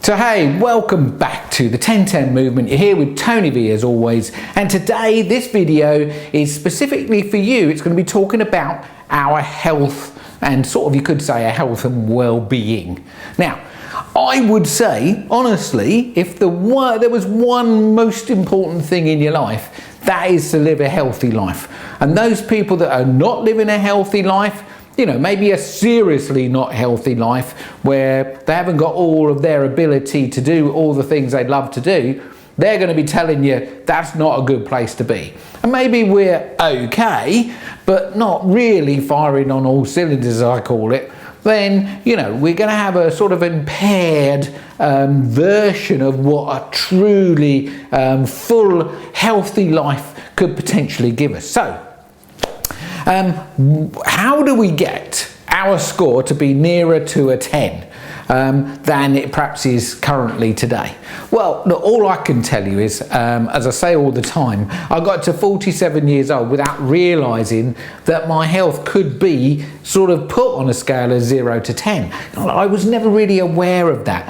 So hey, welcome back to the 10-10 movement. You're here with Tony V as always, and today this video is specifically for you. It's going to be talking about our health and sort of, you could say, our health and well-being. Now, I would say, honestly, if there was one most important thing in your life, that is to live a healthy life. And those people that are not living a healthy life, you know, maybe a seriously not healthy life where they haven't got all of their ability to do all the things they'd love to do, they're going to be telling you that's not a good place to be. And maybe we're okay, but not really firing on all cylinders, as I call it, then, you know, we're going to have a sort of impaired version of what a truly full, healthy life could potentially give us. So, how do we get our score to be nearer to a 10 than it perhaps is currently today? Well, look, all I can tell you is, as I say all the time, I got to 47 years old without realising that my health could be sort of put on a scale of 0 to 10. I was never really aware of that.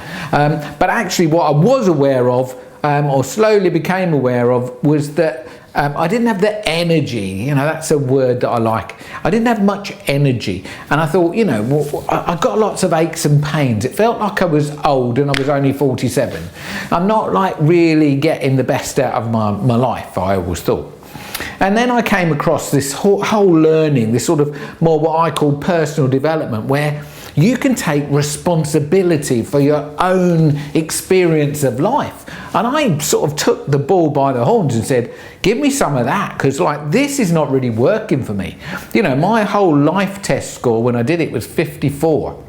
But actually what I was aware of, or slowly became aware of, was that I didn't have the energy, you know, that's a word that I like. I didn't have much energy, and I thought, you know, I got lots of aches and pains. It felt like I was old and I was only 47. I'm not like really getting the best out of my life, I always thought. And then I came across this whole learning, this sort of more what I call personal development, where you can take responsibility for your own experience of life. And I sort of took the bull by the horns and said, give me some of that, because like this is not really working for me. You know, my whole life test score when I did it was 54.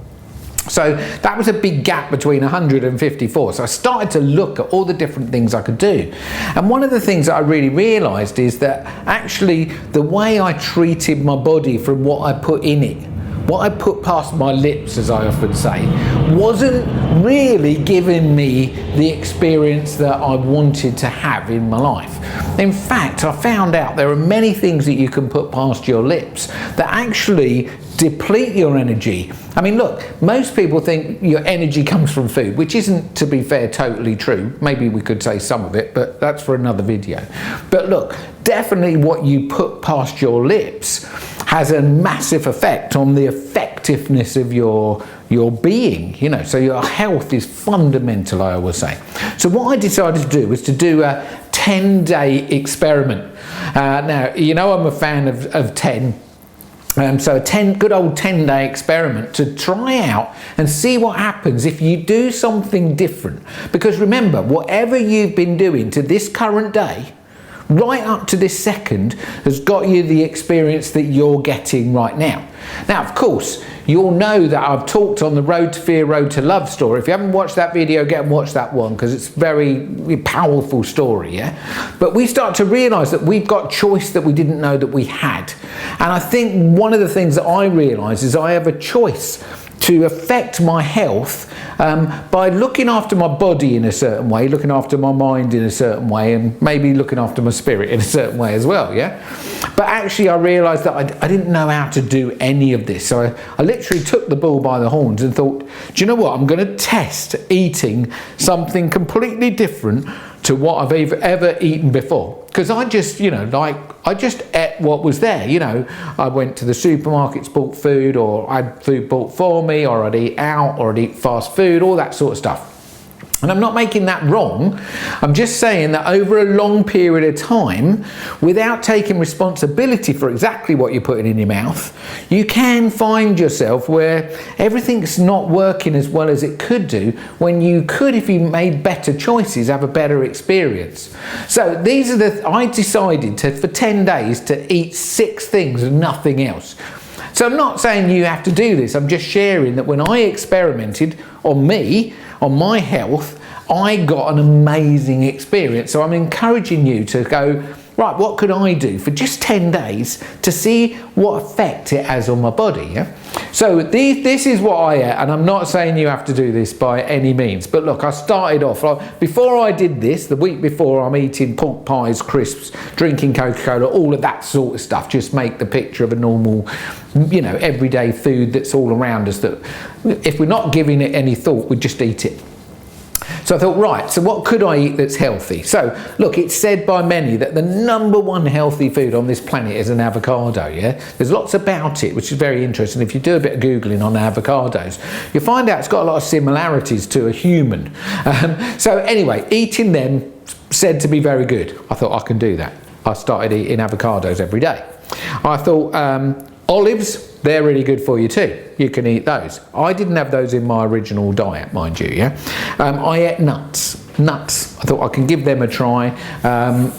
So that was a big gap between 100 and 54. So I started to look at all the different things I could do. And one of the things that I really realised is that actually the way I treated my body from what I put in it, what I put past my lips, as I often say, wasn't really giving me the experience that I wanted to have in my life. In fact, I found out there are many things that you can put past your lips that actually deplete your energy. I mean, look, most people think your energy comes from food, which isn't, to be fair, totally true. Maybe we could say some of it, but that's for another video. But look, definitely what you put past your lips has a massive effect on the effectiveness of your being, you know, so your health is fundamental, I always say. So what I decided to do was to do a 10-day experiment. Now, you know, I'm a fan of 10. So a good old 10-day experiment to try out and see what happens if you do something different. Because remember, whatever you've been doing to this current day, right up to this second, has got you the experience that you're getting right now. Now, of course, you'll know that I've talked on the Road to Fear, Road to Love story. If you haven't watched that video, get and watch that one, because it's a very powerful story, yeah? But we start to realise that we've got choice that we didn't know that we had. And I think one of the things that I realise is I have a choice to affect my health by looking after my body in a certain way, looking after my mind in a certain way, and maybe looking after my spirit in a certain way as well, yeah? But actually I realised that I didn't know how to do any of this. So I literally took the bull by the horns and thought, do you know what, I'm going to test eating something completely different to what I've ever eaten before. Because I just, you know, like, I just ate what was there, you know. I went to the supermarkets, bought food, or I had food bought for me, or I'd eat out, or I'd eat fast food, all that sort of stuff. And I'm not making that wrong. I'm just saying that over a long period of time, without taking responsibility for exactly what you're putting in your mouth, you can find yourself where everything's not working as well as it could do, when you could, if you made better choices, have a better experience. So these are I decided to, for 10 days, to eat 6 things and nothing else. So I'm not saying you have to do this. I'm just sharing that when I experimented on me, on my health, I got an amazing experience. So I'm encouraging you to go, right, what could I do for just 10 days to see what effect it has on my body, yeah? So this is what I ate, and I'm not saying you have to do this by any means, but look, I started off, before I did this, the week before, I'm eating pork pies, crisps, drinking Coca-Cola, all of that sort of stuff, just make the picture of a normal, you know, everyday food that's all around us, that if we're not giving it any thought, we just eat it. So I thought, right, so what could I eat that's healthy? So look, it's said by many that the #1 healthy food on this planet is an avocado, yeah? There's lots about it, which is very interesting. If you do a bit of Googling on avocados, you'll find out it's got a lot of similarities to a human. So anyway, eating them said to be very good. I thought I can do that. I started eating avocados every day. I thought olives, they're really good for you too. You can eat those. I didn't have those in my original diet, mind you, yeah? I ate nuts. I thought I can give them a try.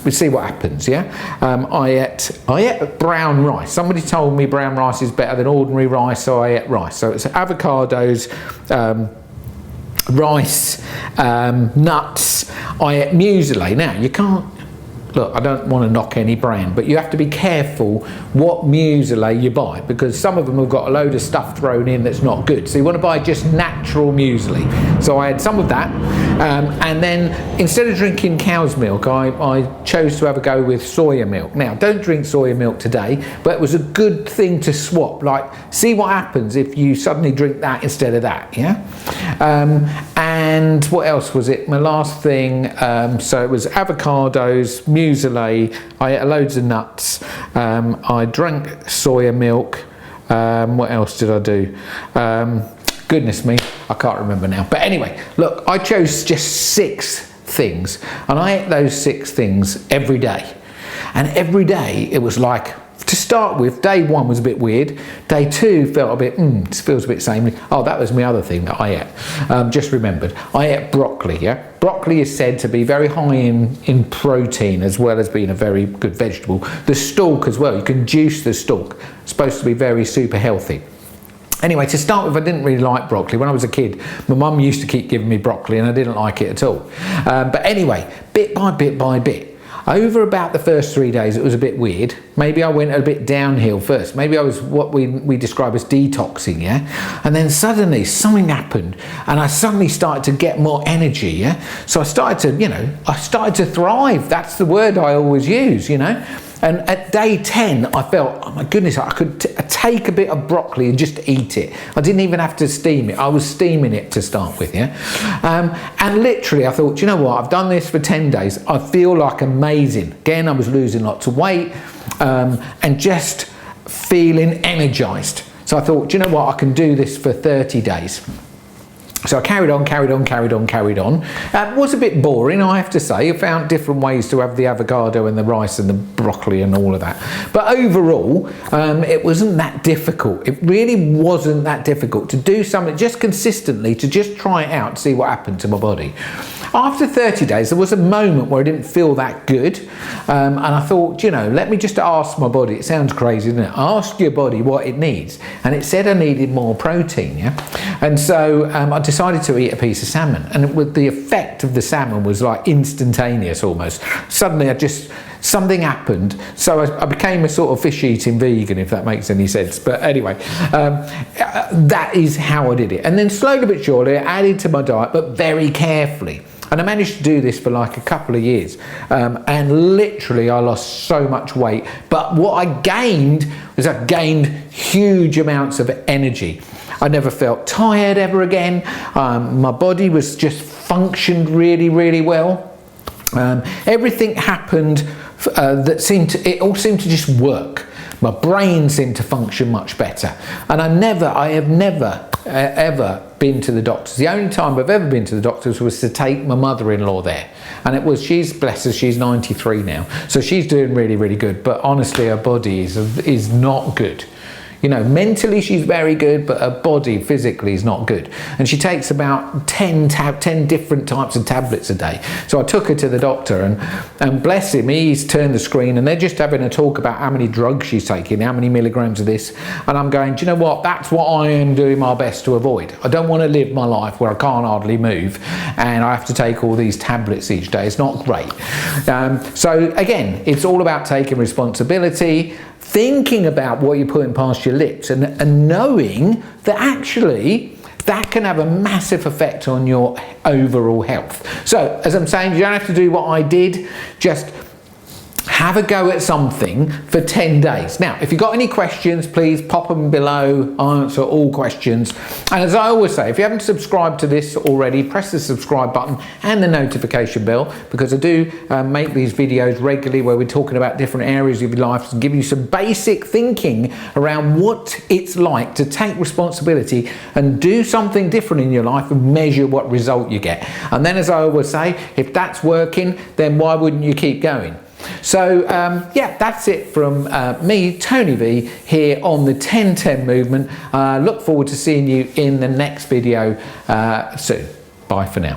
We'll see what happens, yeah? I ate brown rice. Somebody told me brown rice is better than ordinary rice, so I ate rice. So it's avocados, rice, nuts. I ate muesli. Now, you can't, look, I don't want to knock any brand, but you have to be careful what muesli you buy, because some of them have got a load of stuff thrown in that's not good. So you want to buy just natural muesli. So I had some of that, and then instead of drinking cow's milk, I chose to have a go with soya milk. Now, don't drink soya milk today, but it was a good thing to swap. Like, see what happens if you suddenly drink that instead of that, yeah? And what else was it? My last thing, so it was avocados, muesli, I ate loads of nuts, I drank soya milk, what else did I do? Goodness me, I can't remember now. But anyway, look, I chose just 6 things, and I ate those 6 things every day. And every day it was like, to start with, day 1 was a bit weird. Day 2 felt a bit, it feels a bit samey. Oh, that was my other thing that I ate. Just remembered, I ate broccoli, yeah? Broccoli is said to be very high in protein, as well as being a very good vegetable. The stalk as well, you can juice the stalk. It's supposed to be very super healthy. Anyway, to start with, I didn't really like broccoli. When I was a kid, my mum used to keep giving me broccoli and I didn't like it at all. But anyway, bit by bit by bit, over about the first 3 days, it was a bit weird. Maybe I went a bit downhill first. Maybe I was what we describe as detoxing, yeah? And then suddenly something happened and I suddenly started to get more energy, yeah? So I started to, I started to thrive. That's the word I always use, And at day 10, I felt, oh my goodness, I could take a bit of broccoli and just eat it. I didn't even have to steam it. I was steaming it to start with, yeah? And literally, I thought, you know what? I've done this for 10 days. I feel like amazing. Again, I was losing lots of weight and just feeling energized. So I thought, you know what? I can do this for 30 days. So I carried on. It was a bit boring, I have to say. I found different ways to have the avocado and the rice and the broccoli and all of that. But overall, it wasn't that difficult. It really wasn't that difficult to do something just consistently, to just try it out, to see what happened to my body. After 30 days, there was a moment where I didn't feel that good. And I thought, let me just ask my body. It sounds crazy, doesn't it? Ask your body what it needs. And it said I needed more protein, yeah? And so I decided to eat a piece of salmon. And with the effect of the salmon was like instantaneous almost. Suddenly something happened. So I became a sort of fish-eating vegan, if that makes any sense. But anyway, that is how I did it. And then slowly but surely, I added to my diet, but very carefully. And I managed to do this for like a couple of years. And literally I lost so much weight. But what I gained was I gained huge amounts of energy. I never felt tired ever again. My body was just functioned really, really well. Everything happened it all seemed to just work. My brain seemed to function much better. And I have never ever been to the doctors. The only time I've ever been to the doctors was to take my mother-in-law there. And she's, bless her, she's 93 now. So she's doing really, really good. But honestly, her body is not good. Mentally she's very good, but her body physically is not good. And she takes about 10 different types of tablets a day. So I took her to the doctor and bless him, he's turned the screen and they're just having a talk about how many drugs she's taking, how many milligrams of this. And I'm going, do you know what? That's what I am doing my best to avoid. I don't want to live my life where I can't hardly move and I have to take all these tablets each day. It's not great. So again, it's all about taking responsibility, thinking about what you're putting past your lips and knowing that actually that can have a massive effect on your overall health. So as I'm saying, you don't have to do what I did, just have a go at something for 10 days. Now, if you've got any questions, please pop them below. I answer all questions. And as I always say, if you haven't subscribed to this already, press the subscribe button and the notification bell, because I do make these videos regularly where we're talking about different areas of your life to give you some basic thinking around what it's like to take responsibility and do something different in your life and measure what result you get. And then, as I always say, if that's working, then why wouldn't you keep going? So yeah, that's it from me, Tony V, here on the 10-10 movement. Look forward to seeing you in the next video soon. Bye for now.